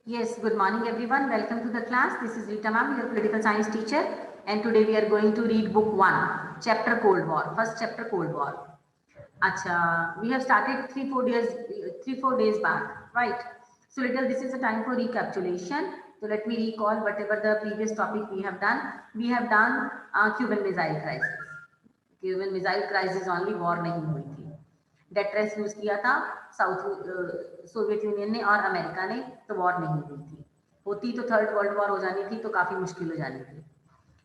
Yes, good morning everyone. Welcome to the class. This is Rita ma'am, your political science teacher, and today we are going to read book 1, chapter Cold War. First chapter Cold War. Acha, we have started 3-4 days back, right? So little this is a time for recapitulation. So let me recall whatever the previous topic we have done. We have done Cuban Missile Crisis. Cuban Missile Crisis only, war नहीं हुई थी. डेट्रेस use किया था south Soviet union ने और America ने, तो war नहीं हुई थी. होती तो थर्ड वर्ल्ड वॉर हो जानी थी, तो काफी मुश्किल हो जानी थी.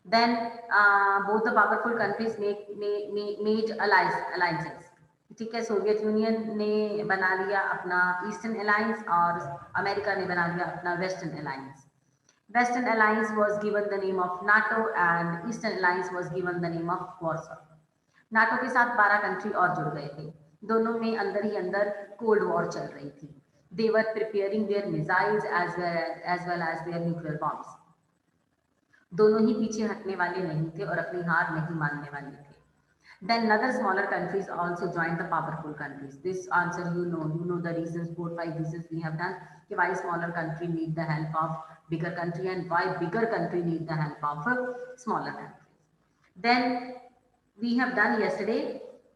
Then both the powerful countries made alliances. ठीक है, सोवियत यूनियन ने बना लिया अपना ईस्टर्न अलायंस और अमेरिका ने बना लिया अपना western alliance. Western alliance was given the name of NATO and eastern alliance was given the name of Warsaw. NATO के साथ 12 कंट्री और जुड़ गए थे. दोनों में अंदर ही अंदर कोल्ड वॉर चल रही थी. They were preparing their missiles as well as their nuclear bombs. दोनों ही पीछे हटने वाले नहीं थे और अपनी हार नहीं मानने वाले थे. Then other smaller countries also joined the powerful countries. This answer you know the reasons, 4-5 reasons we have done. Why smaller country need the help of bigger country and why bigger country need the help of smaller countries. Then we have done yesterday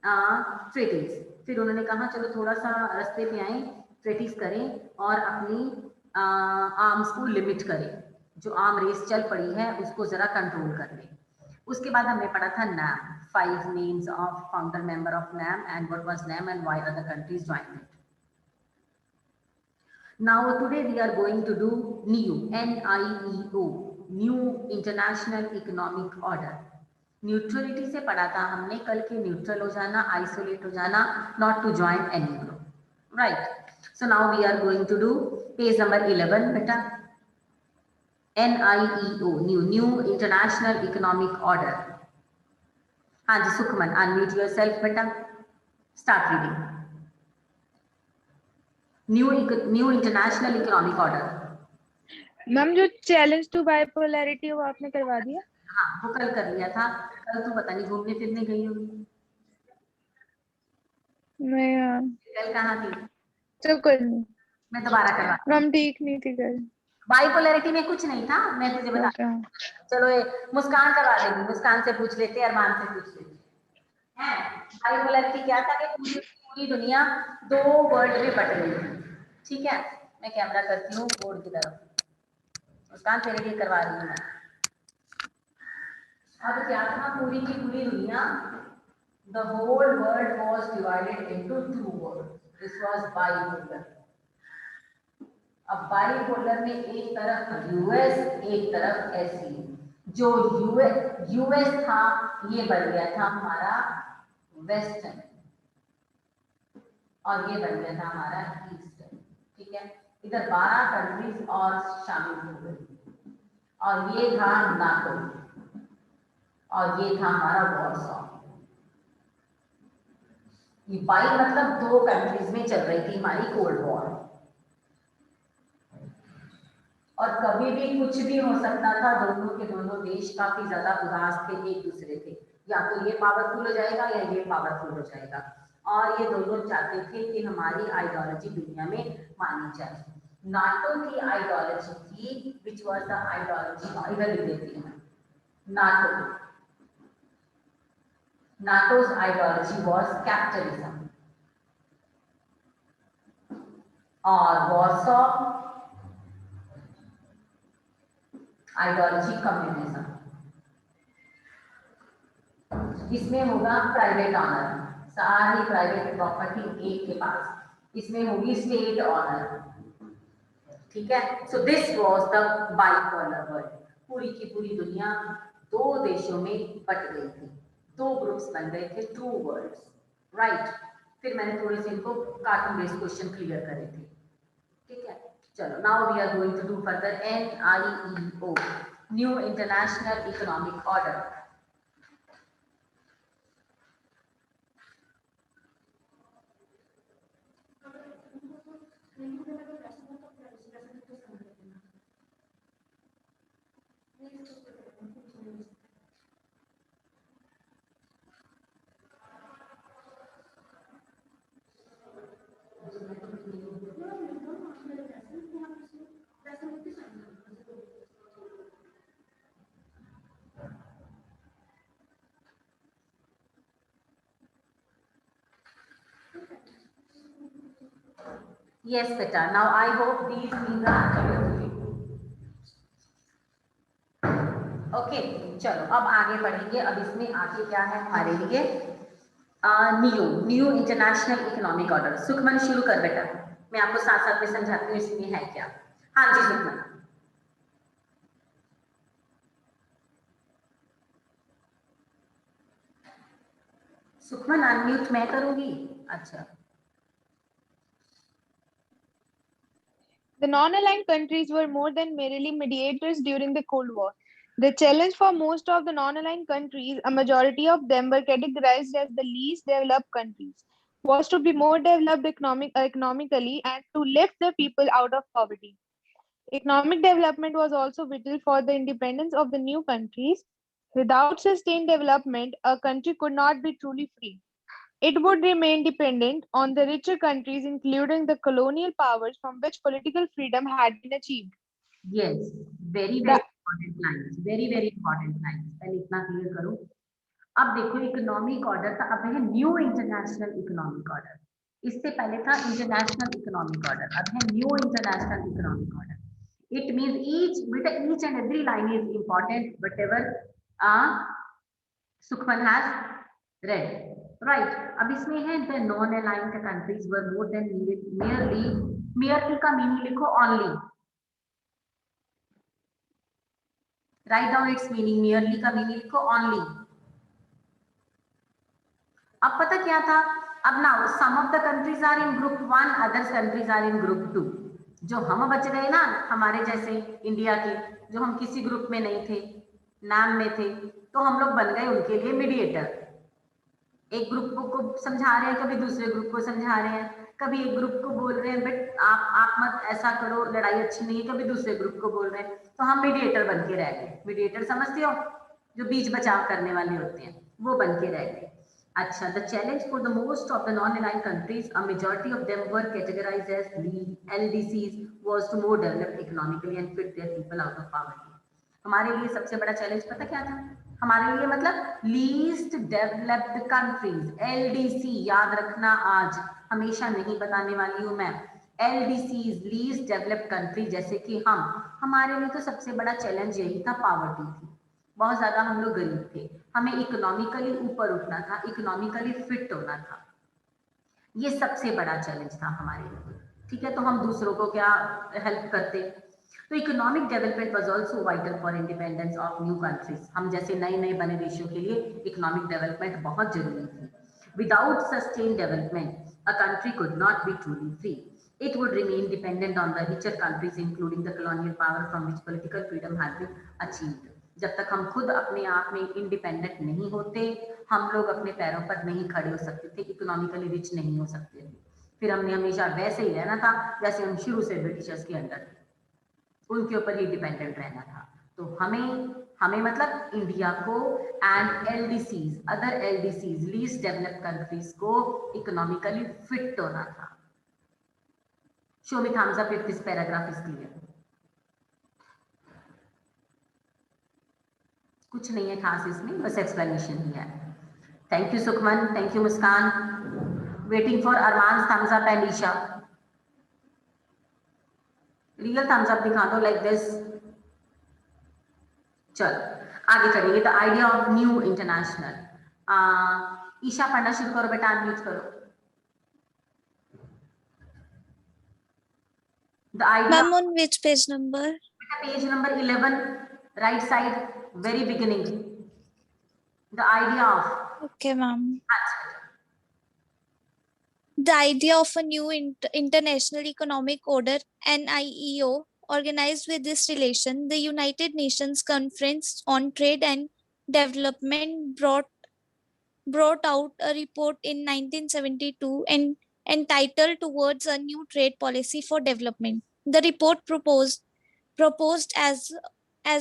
treaties. फिर उन्होंने कहा चलो थोड़ा सा रास्ते पे आए, ट्रेटीज करें और अपनी आर्म्स को लिमिट करें. जो आर्म रेस चल पड़ी है उसको जरा कंट्रोल कर लें. उसके बाद हमने पढ़ा था NAM, 5 names of founder member of NAM and what was NAM and why other countries joined it. Now today we are going to do NIEO, NIEO, New International Economic Order. Neutrality से पढ़ा था हमने कल के neutral हो जाना, isolate हो जाना, not to join any group, right. So now we are going to do page number 11 बेटा. NIEO, new international economic order. हाँ जी सुखमन, अनम्यूट योरसेल्फ बेटा, start reading. New international economic order. Ma'am जो challenge to bipolarity वो आपने करवा दिया? हाँ वो कल कर लिया था. कल तो पता नहीं घूमने फिरने गई होगी. मैं कल कहाँ थी? चल कोई नहीं, मैं दोबारा करवा. मैम ठीक नहीं थी कल. बाइपोलैरिटी में कुछ नहीं था, मैं तुझे बता. चलो ये मुस्कान करवा देगी, मुस्कान से पूछ लेते, अरमान से पूछ लेते हैं. बाइपोलैरिटी क्या था कि पूरी दुनिया दो वर्ल्ड में बट गई थी. ठीक है, मैं कैमरा करती हूँ बोर्ड की तरफ. मुस्कान तेरे लिए करवा रही हूँ मैं. अब क्या था, पूरी की पूरी दुनिया, the whole world was divided into two worlds. This was bipolar. अब बाइपोलर में एक तरफ यूएस, एक तरफ एसी. जो यूएस था ये बन गया था हमारा वेस्टर्न और ये बन गया था हमारा ईस्टर्न. ठीक है, इधर 12 कंट्रीज और शामिल हो गई और ये था नाटो और ये था हमारा वॉर्सो. ये बाई मतलब दो कंट्रीज में चल रही थी हमारी कोल्ड वॉर. और कभी भी कुछ भी हो सकता था. दोनों के दोनों देश काफी ज्यादा उदास थे एक दूसरे थे, या तो ये पावरफुल हो जाएगा या ये पावरफुल हो जाएगा. और ये दोनों चाहते थे कि हमारी आइडियोलॉजी दुनिया में मानी जाए. नाटो की आइडियोलॉजी थी विच वाज द आइडियोलॉजी, इधर लिख देती हूं. नाटो's आइडियोलॉजी वाज कैपिटलिज्म और वॉर्सो आइडियोलॉजी कम्युनिज्म. इसमें होगा प्राइवेट ऑनर, सारी प्राइवेट प्रॉपर्टी एक के पास. इसमें होगी स्टेट ऑनर. ठीक है, so this was the bipolar world. पूरी की पूरी दुनिया दो देशों में बट गई थी, दो ग्रुप्स बन गए थे, टू वर्ल्ड्स, राइट. फिर मैंने थोड़े से इनको कार्टून बेस्ड क्वेश्चन क्लियर करे थे. ठीक है, चलो now we are going to do further NIEO, new international economic order. Yes, beta. Now I hope these things are clear to you. Okay, चलो अब आगे बढ़ेंगे. अब इसमें आगे क्या है हमारे लिए? New international economic order. Sukhman शुरू कर बेटा. मैं आपको साथ साथ में समझाती हूँ इसमें है क्या. हाँ जी सुखमन. सुखमन अनम्यूट मैं करूंगी. अच्छा. The non-aligned countries were more than merely mediators during the Cold War. The challenge for most of the non-aligned countries, a majority of them were categorized as the least developed countries, was to be more developed economically and to lift the people out of poverty. Economic development was also vital for the independence of the new countries. Without sustained development, a country could not be truly free. It would remain dependent on the richer countries, including the colonial powers from which political freedom had been achieved. Yes, very The important lines. Very important lines. पहले इतना clear करो. अब देखो economic order था. अब है new international economic order. इससे पहले था इंटरनेशनल इकोनॉमिक ऑर्डर. अब है new international economic order. It means each and every line is important. Whatever Sukhman has read. Right. अब इसमें है the non-aligned countries were more than merely का meaning लिखो only. Write down its meaning. Merely का meaning लिखो only. अब पता क्या था? अब ना some of the countries are in group 1, other countries are in group 2. जो हम बच गए ना हमारे जैसे इंडिया के, जो हम किसी ग्रुप में नहीं थे, नाम में थे, तो हम लोग बन गए उनके लिए मीडिएटर. एक ग्रुप को समझा रहे हैं, कभी दूसरे ग्रुप को समझा रहे हैं, कभी एक ग्रुप को बोल रहे हैं बट आप मत ऐसा करो, लड़ाई अच्छी नहीं है, कभी दूसरे ग्रुप को बोल रहे हैं, तो हम मीडिएटर बन के रह गए. मीडिएटर समझते हो, जो बीच बचाव करने वाले होते हैं, वो बन के रह गए. अच्छा, the challenge for the most of the non-aligned countries, a majority of them were categorized as LDCs, was to more develop economically and fit their people out of poverty. हमारे लिए सबसे बड़ा चैलेंज पता क्या था? हमारे लिए मतलब लीस्ट डेवलप्ड कंट्रीज, LDC. याद रखना, आज हमेशा नहीं बताने वाली हूँ मैं. LDCs, लीस्ट डेवलप्ड कंट्री, जैसे कि हमारे लिए तो सबसे बड़ा चैलेंज यही था, पावर्टी थी. बहुत ज्यादा हम लोग गरीब थे. हमें इकोनॉमिकली ऊपर उठना था, इकोनॉमिकली फिट होना था. ये सबसे बड़ा चैलेंज था हमारे लिए. ठीक है, तो हम दूसरों को क्या हेल्प करते. तो economic development was also vital for independence of new countries. हम जैसे नए नए बने देशों के लिए इकोनॉमिक डेवलपमेंट बहुत जरूरी थी. Without sustain development a country could not be truly free. It would remain dependent on the richer countries, including the colonial power from which political freedom had been achieved. जब तक हम खुद अपने आप में इंडिपेंडेंट नहीं होते, हम लोग अपने पैरों पर नहीं खड़े हो सकते थे, इकोनॉमिकली रिच नहीं हो सकते थे. फिर हमने हमेशा वैसे ही रहना था जैसे हम शुरू से ब्रिटिशर्स के अंडर थे, उनके ऊपर ही डिपेंडेंट रहना था. तो हमें मतलब इंडिया को and LDCs, other LDCs, least developed countries को इकोनॉमिकली फिट होना था. Show me thumbs up if this paragraph is clear. कुछ नहीं है खास इसमें, बस एक्सप्लेनेशन ही है. Thank you Sukhman, thank you Muskan. Waiting for Arman thumbs up and Isha. Real thumbs up दिखा दो लाइक दिस. चलो आगे चलेंगे. The idea of new international. Isha पढ़ना शुरू करो बेटा, अनम्यूट करो. The idea. Ma'am, on which page number? Page number 11, right side, very beginning. The idea of. Okay, ma'am. The idea of a new international economic order, NIEO, organized with this relation, the United Nations Conference on Trade and Development brought out a report in 1972 and entitled Towards a New Trade Policy for Development. The report proposed as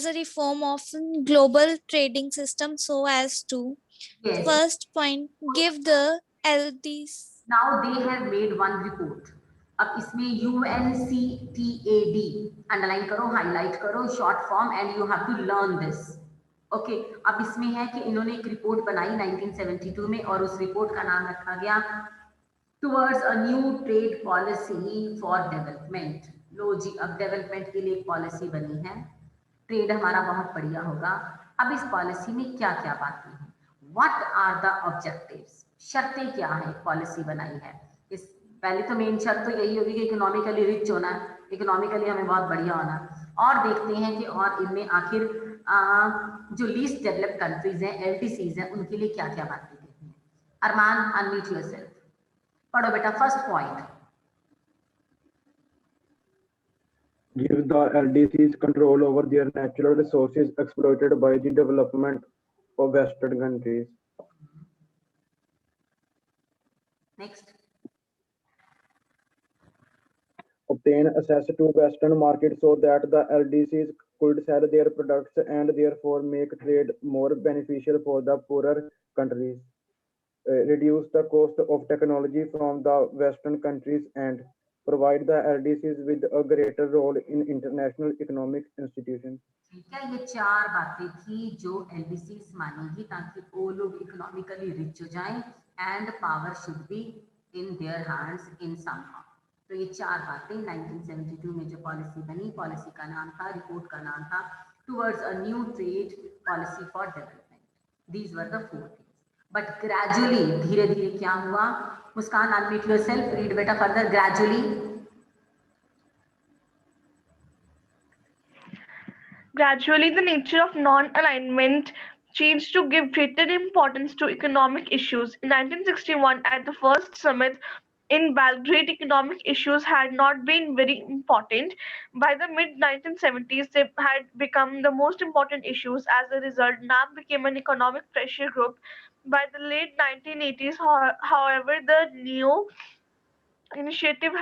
a reform of global trading system so as to, Yes. first point, give the LDs. Now they have made one report. अब इसमें UNCTAD underline करो, highlight करो, short form, and you have to learn this. Okay, अब इसमें है कि इन्होंने एक रिपोर्ट बनाई 1972 में और उस रिपोर्ट का नाम रखा गया towards a new trade policy for development. लो जी, अब डेवलपमेंट के लिए एक पॉलिसी बनी है, ट्रेड हमारा बहुत बढ़िया होगा। अब इस पॉलिसी में क्या क्या बातें हैं, व्हाट आर द ऑब्जेक्टिव्स, शर्तें क्या है पॉलिसी बनाई है। इस पहले तो मेन शर्त तो यही होगी कि इकोनॉमिकली रिच होना, इकोनॉमिकली हमें बहुत बढ़िया होना। और देखते हैं कि और इनमें आखिर जो लीस्ट डेवलप्ड कंट्रीज हैं, LDCs हैं, उनके लिए क्या क्या बातें कहती हैं। अरमान, अनम्यूट योरसेल्फ, पढ़ो बेटा first point. Give the LDCs control over their natural resources exploited by the development of Western countries. Next, Obtain access to Western markets so that the LDCs could sell their products and therefore make trade more beneficial for the poorer countries. Reduce the cost of technology from the Western countries and provide the LDCs with a greater role in international economic institutions. ठीक है, ये चार बातें थी जो LDCs मानेगी ताकि वो लोग इकोनॉमिकली रिच हो जाएं and power should be in their hands in somehow. तो ये चार बातें 1972 में जो पॉलिसी बनी, पॉलिसी का नाम था, रिपोर्ट का नाम था towards a new trade policy for development. These were the 4 things. But gradually, धीरे धीरे क्या हुआ, मुस्कान अनम्यूट योरसेल्फ, रीड बेटा further. Gradually, Gradually, the nature of non-alignment changed to give greater importance to economic issues. In 1961, at the first summit in Belgrade, economic issues had not been very important. By the mid-1970s, they had become the most important issues. As a result, NAM became an economic pressure group. By the late 1980s, however, the neo initiative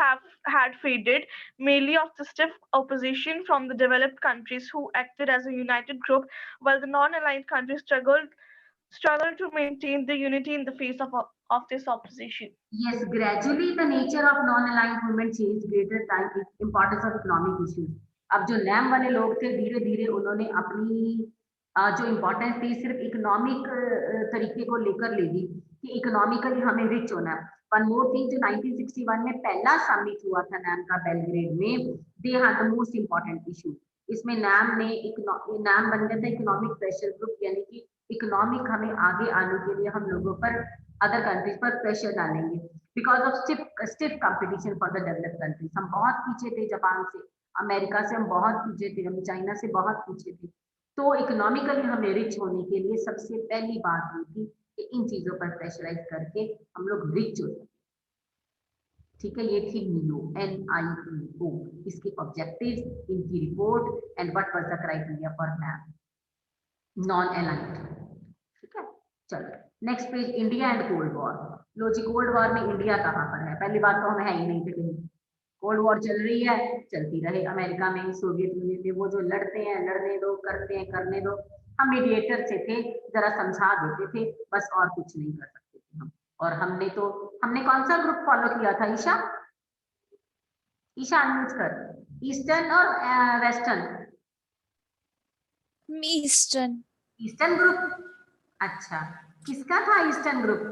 had faded, mainly of the stiff opposition from the developed countries who acted as a united group, while the non-aligned countries struggled to maintain the unity in the face of this opposition. yes, gradually the nature of non-aligned movement changed, greater time importance of economic issues। अब जो NAM वाले लोग थे, धीरे धीरे उन्होंने अपनी जो इम्पोर्टेंस थी सिर्फ इकोनॉमिक तरीके को लेकर ले ली कि इकोनॉमिकली हमें रिच होना है। वन मोर थिंग, जो 1961 में पहला समिट हुआ था NAM का बेलग्रेड में, they had the most important issue. इसमें NAM ने NAM बन गया था इकोनॉमिक प्रेशर ग्रुप, यानी कि इकोनॉमिक हमें आगे आने के लिए हम लोगों पर, अदर कंट्रीज पर प्रेशर डालेंगे because of stiff competition for the developed countries. हम बहुत पीछे थे जापान से, अमेरिका से हम बहुत पीछे थे, हम चाइना से बहुत पीछे थे। तो इकोनॉमिकली हमें रिच होने के लिए सबसे पहली बात ये थी कि इन चीजों पर प्रेशराइज करके हम लोग रिच हो सके। ठीक है, ये थी NIO, NIEO, इसकी ऑब्जेक्टिव्स, इनकी report and what was the criteria for non aligned. ठीक है, चलो next page, India and cold war. लो जी, कोल्ड वॉर में इंडिया कहाँ पर है? पहली बात तो हम है ही नहीं थे कहीं। कोल्ड वॉर चल रही है, चलती रहे, अमेरिका में, सोवियत यूनियन में, वो जो लड़ते हैं लड़ने दो, करते हैं करने दो, हम मीडिएटर से थे, जरा समझा देते थे बस, और कुछ नहीं कर सकते थे हम। और हमने कौन सा ग्रुप फॉलो किया था ईशा? ईशा अनम्यूट कर, ईस्टर्न और वेस्टर्न? ईस्टर्न। ईस्टर्न ग्रुप, अच्छा, किसका था ईस्टर्न ग्रुप?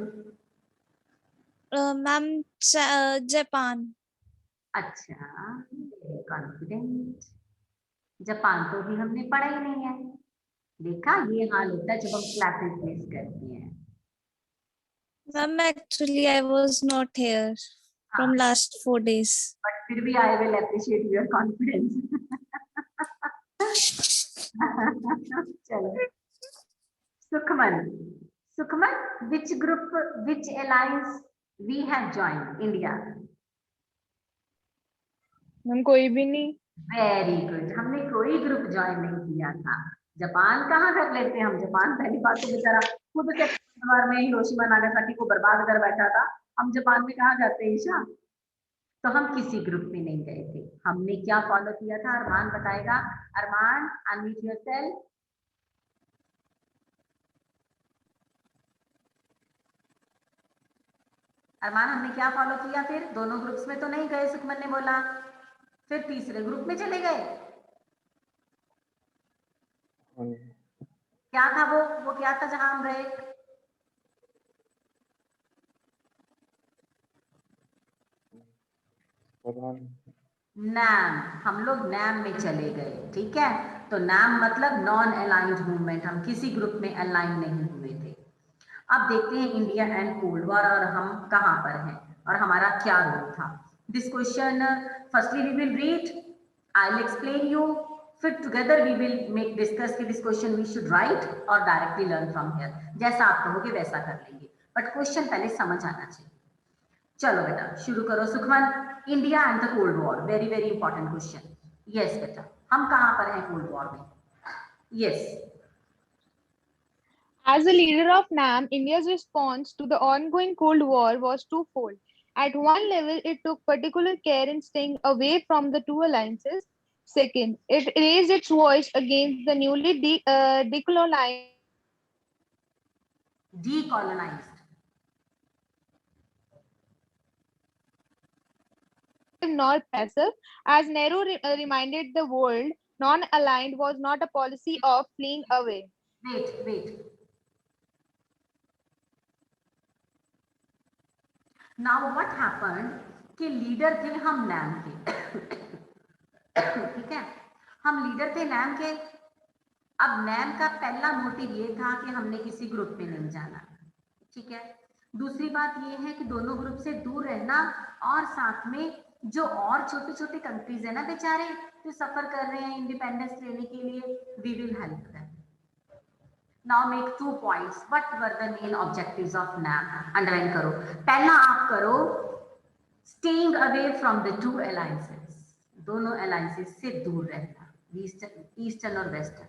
Ma'am Japan. अच्छा, कॉन्फिडेंट। जापान तो भी हमने पढ़ा ही नहीं है। देखा, ये हाल होता है जब हम क्लास रिप्लेस करते हैं। Ma'am actually I was not here from last 4 days। But फिर भी I will appreciate your confidence. चलो, Sukhman, which group, which alliance we have joined, India? Ma'am कोई भी नहीं। वेरी गुड, हमने कोई ग्रुप ज्वाइन नहीं किया था। जापान कहाँ कर लेते हैं हम? जापान पहली बात तो बेचारा खुद से बार में हिरोशिमा नागासाकी को बर्बाद कर बैठा था, हम जापान में कहाँ जाते हैं ईशा? तो हम किसी ग्रुप में नहीं गए थे। हमने क्या फॉलो किया था, अरमान बताएगा। अरमान, अनम्यूट योरसेल्फ। अरमान, हमने क्या फॉलो किया? फिर दोनों ग्रुप्स में तो नहीं गए, सुखमन ने बोला, फिर तीसरे ग्रुप में चले गए। क्या था वो क्या था जहां हम गए? नैम, हम लोग नैम में चले गए, ठीक है। तो नैम मतलब नॉन अलाइंड मूवमेंट, हम किसी ग्रुप में अलाइन नहीं हुए थे। अब देखते हैं इंडिया एंड कोल्ड वॉर और हम कहाँ पर हैं और हमारा क्या रोल था। This question firstly we will read, I will explain you, फिर together we will make discuss कि this question we should write और डायरेक्टली लर्न फ्रॉम हियर। जैसा आप कहोगे वैसा कर लेंगे, बट क्वेश्चन पहले समझ आना चाहिए। चलो बेटा शुरू करो Sukhman. India and the cold war, very very important question. Yes बेटा, हम कहाँ पर हैं कोल्ड वॉर में? Yes. As the leader of NAM, India's response to the ongoing Cold War was twofold. At one level, it took particular care in staying away from the two alliances. Second, it raised its voice against the newly decolonized Decolonized. nor passive. As Nehru reminded the world, non-aligned was not a policy of fleeing away. Wait. Now what happened कि leader थे हम NAM के, ठीक है, हम leader थे NAM के। अब नैम का पहला मोटिव ये था कि हमने किसी ग्रुप में नहीं जाना, ठीक है। दूसरी बात ये है कि दोनों ग्रुप से दूर रहना और साथ में जो और छोटे छोटे कंट्रीज है ना बेचारे जो सफर कर रहे हैं इंडिपेंडेंस लेने के लिए, we will help them. Now make 2 points. What were the main objectives of NAM? Underline करो। पहला आप करो staying away from the two alliances. दोनों alliances से दूर रहना, ईस्टर्न और वेस्टर्न।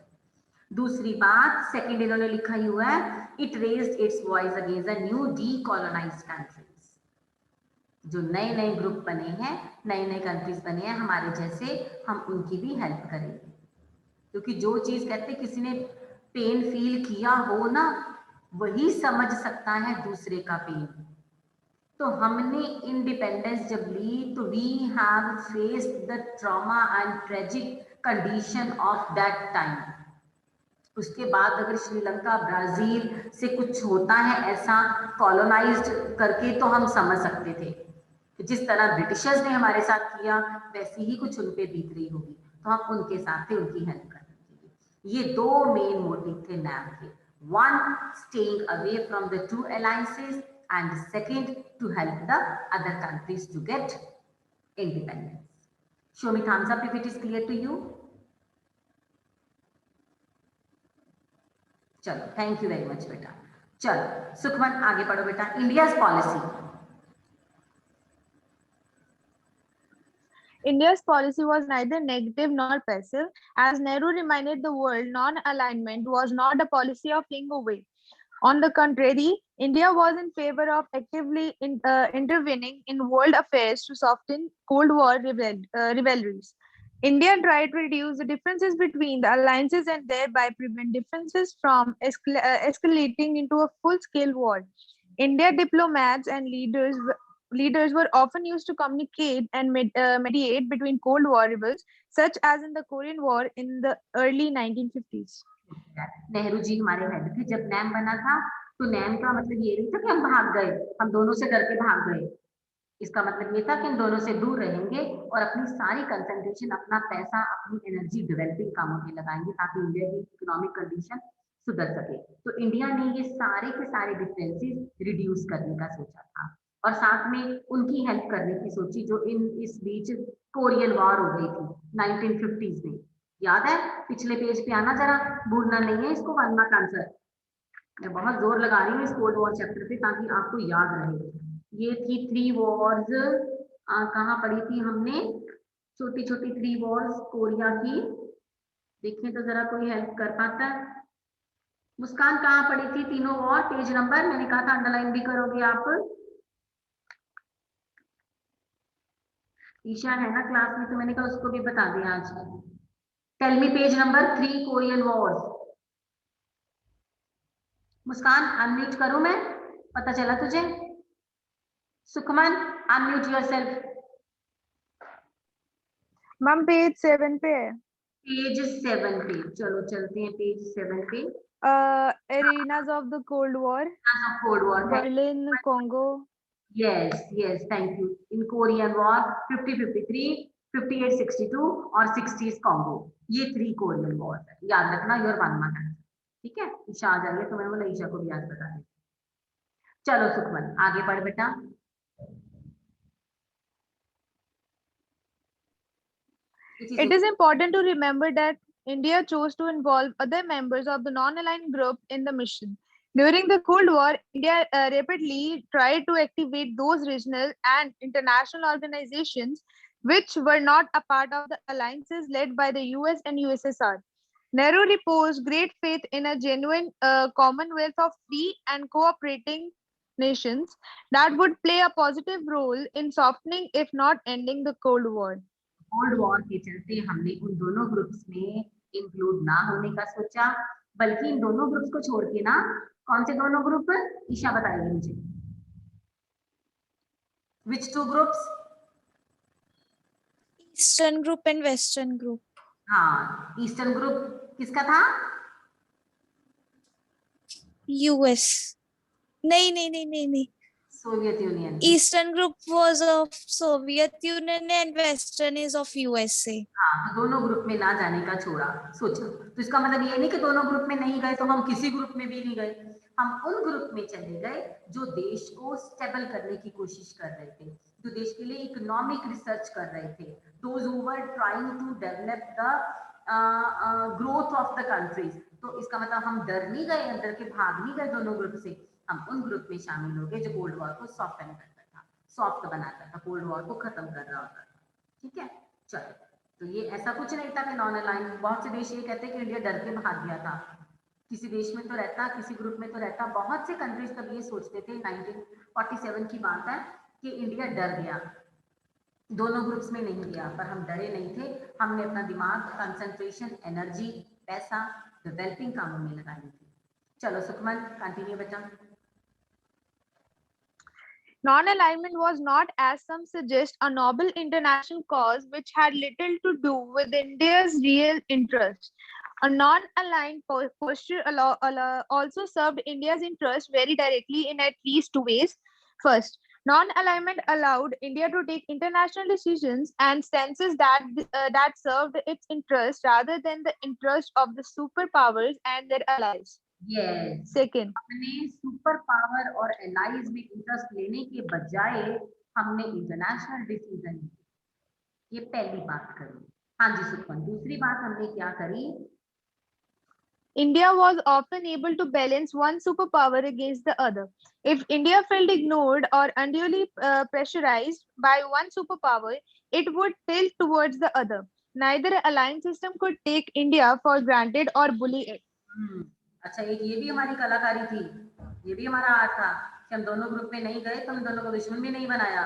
दूसरी बात सेकंड इन्होंने लिखा ही हुआ है, it raised its voice against the new decolonized countries. जो नए नए ग्रुप बने हैं, नए नए कंट्रीज बने हैं हमारे जैसे, हम उनकी भी हेल्प करेंगे। क्योंकि जो चीज कहते किसी ने पेन फील किया हो ना, वही समझ सकता है दूसरे का पेन। तो हमने इंडिपेंडेंस जब ली तो we have faced the trauma and tragic condition of that time. उसके बाद अगर श्रीलंका ब्राजील से कुछ होता है ऐसा कॉलोनाइज्ड करके, तो हम समझ सकते थे कि जिस तरह ब्रिटिशर्स ने हमारे साथ किया वैसी ही कुछ उन पे बीत रही होगी, तो हम उनके साथ थे, उनकी हेल्प करने के लिए। ये दो मेन मोटिव थे नैम के, one staying away from the two alliances and second to help the other countries to get independence. Show me thumbs up if it is clear to you. चलो thank you very much बेटा। चलो सुखमन आगे पढ़ो बेटा। India's policy, India's policy was neither negative nor passive. As Nehru reminded the world, non-alignment was not a policy of fleeing away. On the contrary, India was in favor of actively intervening in world affairs to soften Cold War rivalries. India tried to reduce the differences between the alliances and thereby prevent differences from escalating into a full-scale war. India diplomats and leaders were often used to communicate and mediate between Cold War rivals, such as in the Korean War in the early 1950s. Nehru ji हमारे head थे जब NAM बना था, तो NAM का मतलब ये नहीं था कि हम भाग गए, हम दोनों से डर के भाग गए। इसका मतलब ये था कि हम दोनों से दूर रहेंगे और अपनी सारी कंसंट्रेशन, अपना पैसा, अपनी एनर्जी डेवलपिंग कामों में लगाएंगे ताकि इंडिया की इकोनॉमिक कंडीशन सुधर सके। तो इंडिया ने ये सारे के सारे डिफरेंसेस रिड्यूस करने का सोचा था और साथ में उनकी हेल्प करने की सोची जो इस बीच कोरियन वॉर हो गई थी 1950s में। याद है? पिछले पेज पे आना जरा, भूलना नहीं है इसको, 1 मार्क आंसर। मैं बहुत जोर लगा रही हूँ इस कोल्ड वॉर चैप्टर पे ताकि आपको याद रहे। ये थी 3 वॉर्स, कहाँ पढ़ी थी हमने? छोटी छोटी 3 वॉर्स कोरिया की। देखें तो जरा कोई हेल्प कर पाता है? मुस्कान कहाँ पढ़ी थी तीनों वॉर? पेज नंबर मैंने कहा था अंडरलाइन भी करोगे आप। ईशा है ना क्लास में, तो मैंने कहा उसको भी बता दिया आज। Tell me page number 3 Korean wars. Muskan unmute करूं मैं? पता चला तुझे? Sukhman unmute yourself. Ma'am page 7 पे है। पेज 7 पे चलो चलते हैं पेज 7 पे। Arenas of the Cold War, cold war, Berlin, Congo. yes, thank you. In Korean War 50-53, 58-62 और 60s कॉन्गो, ये 3 कोरियन वॉर है, याद रखना। योर 1 मार्क है, ठीक है। ईशा आ जाएगी तो मैंने बोला ईशा को भी याद बता दे। चलो सुखमन आगे पढ़ बेटा। It is important to remember that India chose to involve other members of the non-aligned group in the mission. During the Cold War, India rapidly tried to activate those regional and international organizations which were not a part of the alliances led by the US and USSR. Nehru reposed great faith in a genuine commonwealth of free and cooperating nations that would play a positive role in softening, if not ending, the Cold War. Cold war के चलते हमने उन दोनों groups में include ना होने का सोचा, बल्कि इन दोनों ग्रुप्स को छोड़ के ना, कौन से दोनों ग्रुप, ईशा बताएगी मुझे। Which 2 groups? Eastern group and Western group. हाँ, ईस्टर्न ग्रुप किसका था? US. नहीं. Soviet union. Eastern group was of Soviet Union and Western is of USA. हाँ, तो दोनों ग्रुप में ना जाने का छोड़ा, सोचा। तो इसका मतलब ये नहीं कि दोनों ग्रुप में नहीं गए तो हम किसी ग्रुप में भी नहीं गए, हम उन ग्रुप में चले गए जो देश को स्टेबल करने की कोशिश कर रहे थे, जो देश के लिए इकोनॉमिक रिसर्च कर रहे थे, those who were trying to develop the growth of the countries। तो इसका मतलब हम डर नहीं गए, अंदर के भाग नहीं गए दोनों ग्रुप से, हम उन ग्रुप में शामिल हो गए जो कोल्ड वॉर को सॉफ्टन करता था, सॉफ्ट बनाता था, कोल्ड वॉर को खत्म कर रहा होता था, ठीक है। चलो, तो ये ऐसा कुछ नहीं था कि नॉन अलाइन। बहुत से देश ये कहते हैं कि इंडिया डर के भाग गया था, किसी देश में तो रहता, किसी ग्रुप में तो रहता। बहुत से कंट्रीज तब ये सोचते थे, 1947 की बात है, कि इंडिया डर गया, दोनों ग्रुप्स में नहीं गया, पर हम डरे नहीं थे। हमने अपना दिमाग, कंसंट्रेशन, एनर्जी, पैसा डेवलपिंग कामों में लगा ली थी। चलो सुखमन कंटिन्यू बेटा। Non-alignment was not, as some suggest, a noble international cause which had little to do with India's real interests. A non-aligned posture also served India's interest very directly in at least 2 ways. First, non-alignment allowed India to take international decisions and stances that served its interest rather than the interest of the superpowers and their allies. Yes. Second, हमने super power और allies में interest लेने के बजाय हमने international decision लिए, ये पहली बात करी। हाँ जी सुखमन, दूसरी बात हमने क्या करी? India was often able to balance one superpower against the other. If India felt ignored or unduly pressurized by one superpower, it would tilt towards the other. Neither alliance system could take India for granted or bully it. अच्छा, ये भी हमारी कलाकारी थी, ये भी हमारा art था कि हम दोनों ग्रुप में नहीं गए तो हम दोनों को दुश्मन भी नहीं बनाया।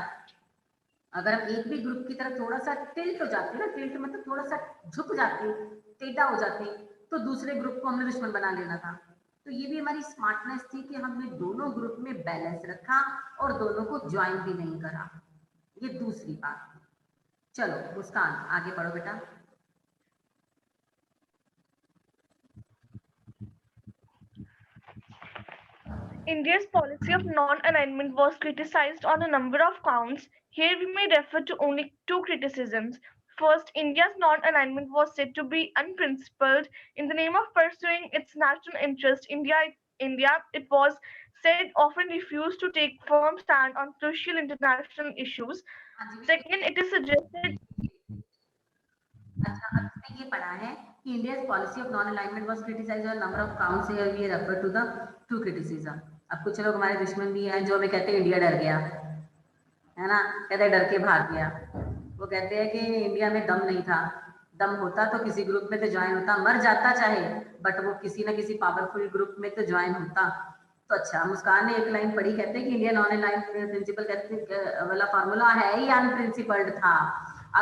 अगर हम एक भी ग्रुप की तरफ थोड़ा सा टिल्ट हो जाते ना, टिल्ट मतलब थोड़ा सा झुक जाते, टेढ़ा हो जाते, तो दूसरे ग्रुप को हमने दुश्मन बना लेना था। तो ये भी हमारी स्मार्टनेस थी कि हमने दोनों ग्रुप में बैलेंस रखा और दोनों को ज्वाइन भी नहीं करा, ये दूसरी बात थी। चलो मुस्कान आगे पढ़ो बेटा। India's policy of non-alignment was criticized on a number of counts. Here we may refer to only 2 criticisms. First, India's non-alignment was said to be unprincipled. In the name of pursuing its national interest, India, it was said, often refused to take firm stand on crucial international issues. Second, it is suggested. अच्छा, आपने ये पढ़ा है कि India's policy of non-alignment was criticized on a number of counts. Here we refer to the 2 criticism. अब कुछ लोग हमारे दुश्मन भी हैं जो हमें कहते हैं इंडिया डर गया, है ना, कहते हैं डर के भाग गया। वो कहते हैं कि इंडिया में दम नहीं था, दम होता तो किसी ग्रुप में तो ज्वाइन होता, मर जाता चाहे, बट वो किसी ना किसी पावरफुल ग्रुप में तो ज्वाइन होता। तो अच्छा, मुस्कान ने एक लाइन पढ़ी, कहते हैं कि इंडिया नॉन अलाइंड प्रिंसिपल कहते वाला फार्मूला है ही अनप्रिंसिपल्ड था।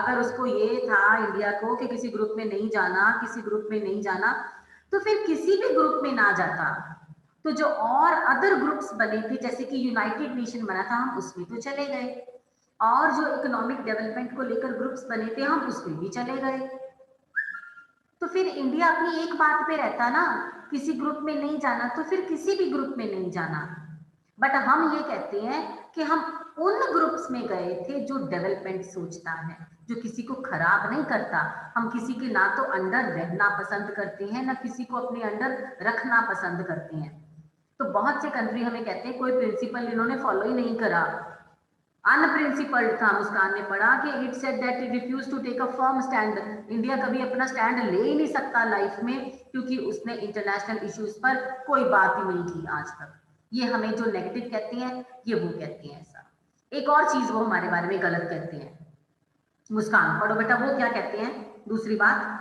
अगर उसको ये था इंडिया को कि किसी ग्रुप में नहीं जाना, किसी ग्रुप में नहीं जाना, तो फिर किसी भी ग्रुप में ना जाता, तो जो और अदर ग्रुप्स बने थे जैसे कि यूनाइटेड नेशन बना था, हम उसमें तो चले गए, और जो इकोनॉमिक डेवलपमेंट को लेकर ग्रुप्स बने थे हम उसमें भी चले गए। तो फिर इंडिया अपनी एक बात पे रहता ना, किसी ग्रुप में नहीं जाना तो फिर किसी भी ग्रुप में नहीं जाना। बट हम ये कहते हैं कि हम उन ग्रुप्स में गए थे जो डेवलपमेंट सोचता है, जो किसी को खराब नहीं करता। हम किसी के ना तो अंडर रहना पसंद करते हैं, ना किसी को अपने अंडर रखना पसंद करते हैं। तो बहुत से कंट्री हमें कहते हैं कोई प्रिंसिपल इन्होंने फॉलो ही नहीं करा, अनप्रिंसिपल्ड था। मुस्कान ने पढ़ा कि it said that it refuse to take a firm stand. India कभी अपना स्टैंड ले ही नहीं सकता लाइफ में, क्योंकि उसने इंटरनेशनल इश्यूज पर कोई बात ही नहीं की आज तक। ये हमें जो नेगेटिव कहते हैं ये वो कहते हैं ऐसा। एक और चीज वो हमारे बारे में गलत कहते हैं। मुस्कान पढ़ो बेटा, वो क्या कहते हैं दूसरी बात।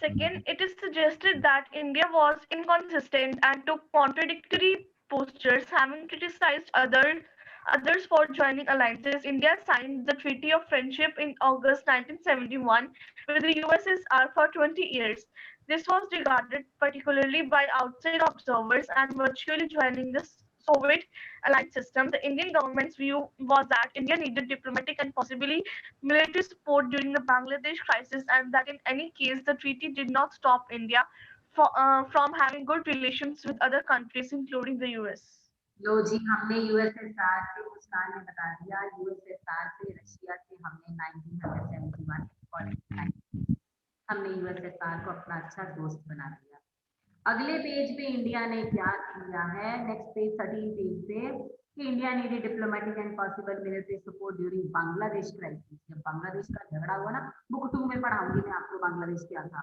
Second, it is suggested that India was inconsistent and took contradictory postures, having criticized others for joining alliances. India signed the Treaty of Friendship in August 1971 with the USSR for 20 years. This was regarded particularly by outside observers and virtually joining the Soviet alliance system. The Indian government's view was that India needed diplomatic and possibly military support during the Bangladesh crisis, and that in any case, the treaty did not stop India from having good relations with other countries, including the US. लो जी, हमने USSR से, मुस्कान ने बता दिया, USSR से, Russia से हमने 1971 हमने USSR को अपना अच्छा दोस्त बना दिया। अगले पेज पे इंडिया ने क्या किया है, नेक्स्ट पेज 13 पेज पे, कि India needed diplomatic and possible military support during Bangladesh crisis. जब बांग्लादेश का झगड़ा हुआ ना, बुक 2 में पढ़ाऊंगी मैं आपको बांग्लादेश क्या था।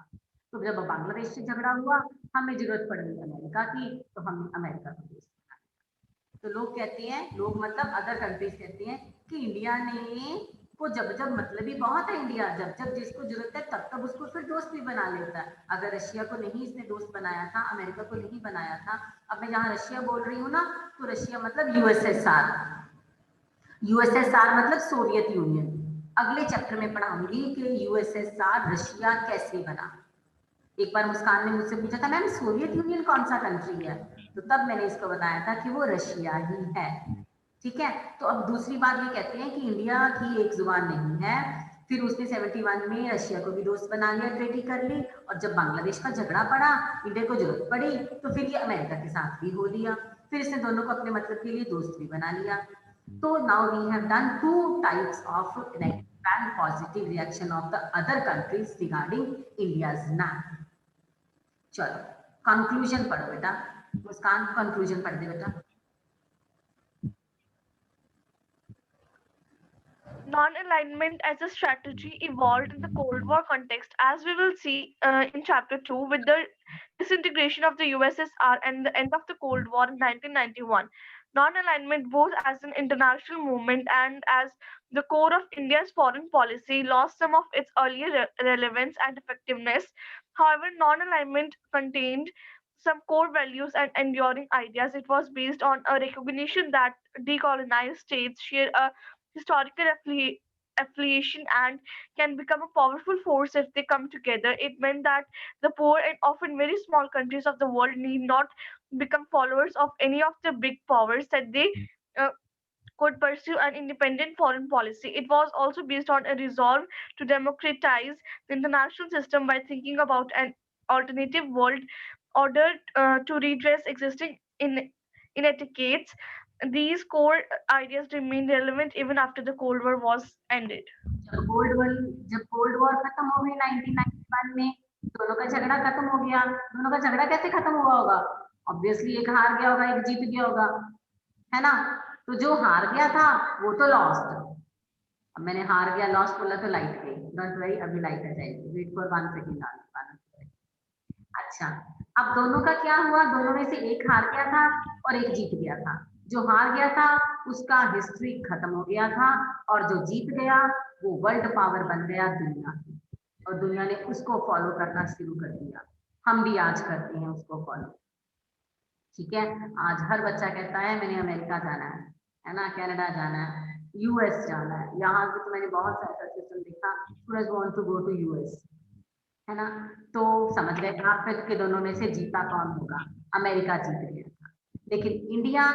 तो जब बांग्लादेश से झगड़ा हुआ, हमें जरूरत पड़ गई अमेरिका की, तो हमने अमेरिका को दोस्त बना लिया। तो लोग कहते हैं, लोग मतलब अदर कंट्रीज कहते हैं कि इंडिया ने को जब मतलब ही बहुत है इंडिया, जब जिसको जरूरत है तब उसको फिर दोस्त भी बना लेता है। अगर रशिया को नहीं इसने दोस्त बनाया था, अमेरिका को नहीं बनाया था। अब मैं जहाँ रशिया बोल रही हूँ ना, तो रशिया मतलब यूएसएसआर, यूएसएसआर मतलब सोवियत यूनियन। अगले चैप्टर में पढ़ाऊंगी कि यूएसएसआर रशिया कैसे बना। एक बार मुस्कान ने मुझसे पूछा था, मैम सोवियत यूनियन कौन सा कंट्री है, तो तब मैंने इसको बताया था कि वो रशिया ही है। ठीक है, तो अब दूसरी बात ये कहते हैं कि इंडिया की एक जुबान नहीं है। फिर उसने 71 में रशिया को भी दोस्त बना लिया, ट्रेटी कर ली, और जब बांग्लादेश का झगड़ा पड़ा, इंडिया को जरूरत पड़ी, तो फिर ये अमेरिका के साथ भी हो लिया। फिर इसने दोनों को अपने मतलब के लिए दोस्त भी बना लिया। तो now we have done 2 types of negative and positive reaction of the other countries regarding India's map. चलो कंक्लूजन पढ़ो बेटा, मुस्कान कंक्लूजन पढ़ दे बेटा। Non-alignment as a strategy evolved in the Cold War context, as we will see in Chapter 2, with the disintegration of the USSR and the end of the Cold War in 1991. Non-alignment, both as an international movement and as the core of India's foreign policy, lost some of its earlier relevance and effectiveness. However, non-alignment contained some core values and enduring ideas. It was based on a recognition that decolonized states share a historical affiliation and can become a powerful force if they come together. It meant that the poor and often very small countries of the world need not become followers of any of the big powers, that they uh, could pursue an independent foreign policy. It was also based on a resolve to democratize the international system by thinking about an alternative world order to redress existing inequities. These core ideas remained relevant even after the Cold War was ended. जब cold war खत्म हो गई 1991 में, दोनों का झगड़ा खत्म हो गया। दोनों का झगड़ा कैसे खत्म हुआ होगा? ऑब्वियसली एक हार गया होगा, एक जीत गया होगा, है ना। तो जो हार गया था वो तो लॉस्ट। अब मैंने हार गया लॉस्ट बोला तो लाइट गई, डोंट वरी, अभी लाइट आ जाएगी, वेट फॉर 1 सेकंड। अच्छा, अब दोनों का क्या हुआ? दोनों में से एक हार गया था और एक जीत गया था। जो हार गया था उसका हिस्ट्री खत्म हो गया था, और जो जीत गया वो वर्ल्ड पावर बन गया दुनिया की, और दुनिया ने उसको फॉलो करना शुरू कर दिया। हम भी आज करते हैं उसको फॉलो। ठीक है, आज हर बच्चा कहता है मैंने अमेरिका जाना है ना, कनाडा जाना है, यूएस जाना है। यहाँ पे तो मैंने बहुत सा ऐसा सिस्टम देखा, students want to go to US, है ना। तो समझ गए आप फिर के दोनों में से जीता कौन होगा? अमेरिका जीत गया था। लेकिन इंडिया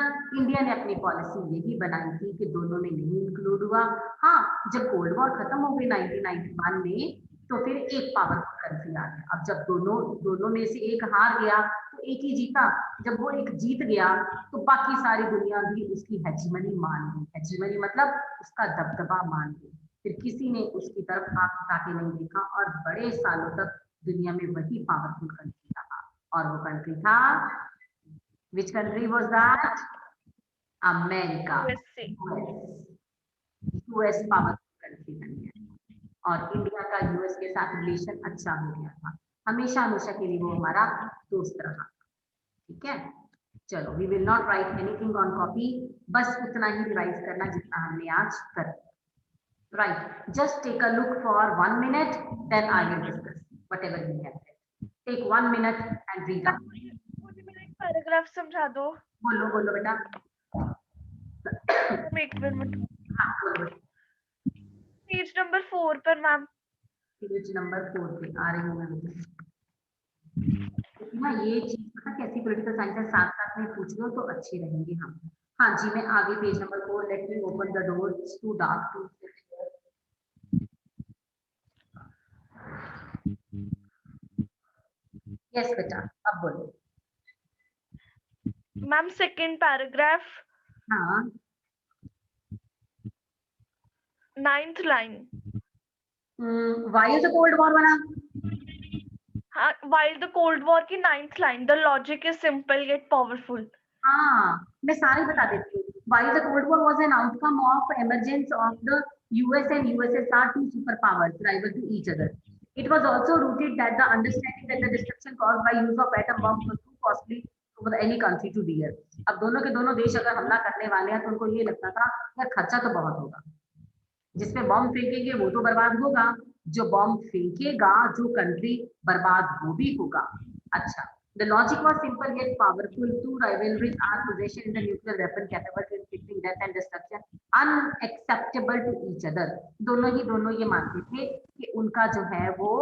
ने अपनी पॉलिसी यही बनाई थी कि दोनों में नहीं इंक्लूड हुआ। हाँ, जब कोल्ड वॉर खत्म हो गई 1991 में, तो फिर एक पावरफुल कंट्री आ गया। अब जब दोनों में से एक हार गया, तो तो एक ही जीता, जब वो एक जीत गया तो बाकी सारी दुनिया भी उसकी हेजीमनी मान गई। हेजीमनी मतलब उसका दबदबा मान गई। फिर किसी ने उसकी तरफ आंख उठा के नहीं देखा और बड़े सालों तक दुनिया में वही पावरफुल कंट्री रहा, और वो कंट्री था, which country was that? America. USA। US powerful country बन गया और इंडिया का यूएस के साथ रिलेशन अच्छा हो गया था। हमेशा हमेशा के लिए वो हमारा दोस्त रहा। ठीक है, चलो, we will not write anything on copy, बस उतना ही रिवाइज करना जितना हमने आज कर। Right, just take a look for 1 minute, then I will discuss whatever we have said. Take 1 minute and read out. मुझे मेरा एक पैराग्राफ समझा दो। बोलो बोलो बेटा। एक मिनट, हाँ बोलो। पेज नंबर 4 पर मैम। पेज नंबर 4 पे आ रही हूँ मैं बेटा। ना ये चीज पता कैसी पॉलिटिकल साइंस साथ साथ में पूछ लो तो अच्छे रहेंगे हम। हाँ जी, मैं आगे page number 4, let me open the door, it's too dark too. Yes बेटा, अब बोलो। मैम सेकंड पैराग्राफ, हाँ 9th line. Why is the cold war बना? हाँ, while the Cold War की 9th line, the logic is simple yet powerful। हाँ, मैं सारी बता देती हूँ। Why the Cold War was an outcome of emergence of the US and USSR, two superpowers rival to each other. It was also rooted that the understanding that the destruction caused by use of atom bombs was too costly for any country to bear. अब दोनों के दोनों देश अगर हमला करने वाले हैं तो उनको ये लगता था यार खर्चा तो बहुत होगा, जिसपे बॉम्ब फेंकेंगे वो तो बर्बाद होगा, जो बॉम्ब फेंकेगा जो कंट्री बर्बाद वो भी होगा। अच्छा, the logic was simple yet powerful. Two rivalries are possession in the nuclear weapon capable to inflicting death and destruction unacceptable to each other. दोनों ये मानते थे कि उनका जो है वो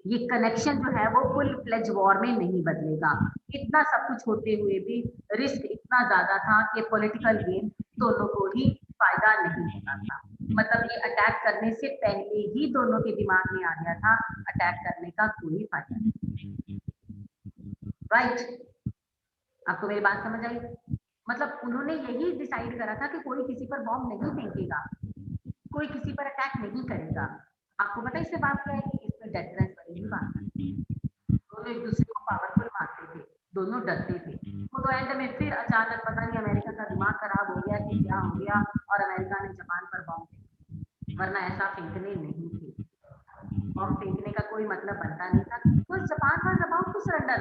ये कनेक्शन जो है वो फुल फ्लेज वॉर में नहीं बदलेगा। इतना सब कुछ होते हुए भी रिस्क इतना ज्यादा था कि पॉलिटिकल गेम दोनों को ही फायदा नहीं होता था। मतलब ये अटैक करने से पहले ही दोनों के दिमाग में आ गया था अटैक करने का कोई फायदा नहीं। राइट, आपको मेरी बात समझ आई? मतलब उन्होंने यही डिसाइड करा था कि कोई किसी पर बॉम्ब नहीं फेंकेगा, कोई किसी पर अटैक नहीं करेगा। आपको पता है इससे बात क्या है कि इसमें डेटरेंस वाली भी बात है। दोनों एक दूसरे को पावरफुल मानते थे, दोनों डरते थे। वो तो एंड में फिर अचानक पता नहीं अमेरिका का दिमाग खराब हो गया कि क्या हो गया और अमेरिका ने जापान पर बॉम्ब फेंका, वरना ऐसा फेंकने नहीं थे। बॉम्ब फेंकने का कोई मतलब बनता नहीं था। तो Japan was about to surrender.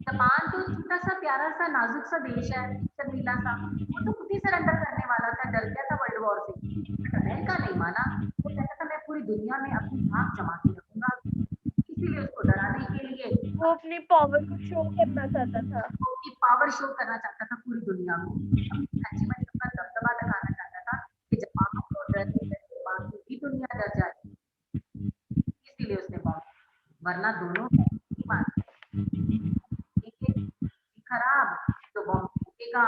Japan तो छोटा सा प्यारा सा नाजुक सा देश है, शर्मीला सा, वो तो खुद ही सरेंडर करने वाला था, डर गया था वर्ल्ड वॉर से। बट अमेरिका नहीं माना, वो कहता था मैं पूरी दुनिया में अपनी आंख जमा के रखूंगा। इसीलिए उसको डराने के लिए वो अपनी पावर को शो करना चाहता था, वो अपनी पावर शो करना चाहता था पूरी दुनिया को, हेजीमनी अपना दबदबा दिखाना चाहता था कि जापान को डरने से बाकी भी दुनिया डर जाए। इसीलिए उसने बॉम्ब, वरना दोनों नहीं मानते। खराब तो बॉम्ब फूटेगा,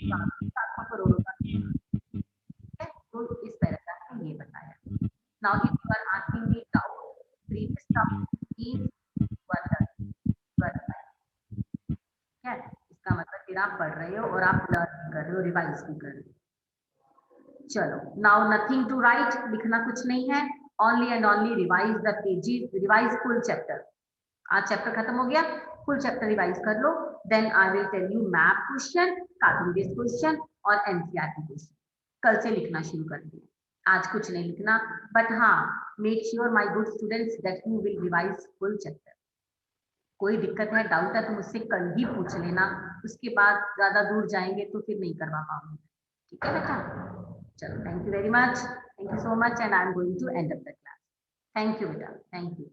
लाखों करोड़ों का। तो इस पैराग्राफ में ये बताया। Now if you are asking me doubt, previous term is क्या है इसका मतलब? फिर आप पढ़ रहे हो और आप लर्न कर रहे हो, रिवाइज भी कर रहे हो। चलो, नाउ नथिंग टू राइट, लिखना कुछ नहीं है, only and only revise the pages, revise full chapter. आज चैप्टर खत्म हो गया, फुल चैप्टर रिवाइज कर लो, then I will tell you map question, cartoon based question और एनसीईआरटी क्वेश्चन। कल से लिखना शुरू कर दिए, आज कुछ नहीं लिखना, बट हाँ make sure my good students that you will revise full chapter. कोई दिक्कत है, डाउट है तो मुझसे कल ही पूछ लेना, उसके बाद ज्यादा दूर जाएंगे तो फिर नहीं करवा पाऊंगी। ठीक है बेटा? चलो, thank you very much, thank you so much and I am going to end up the class. Thank you बेटा, थैंक यू।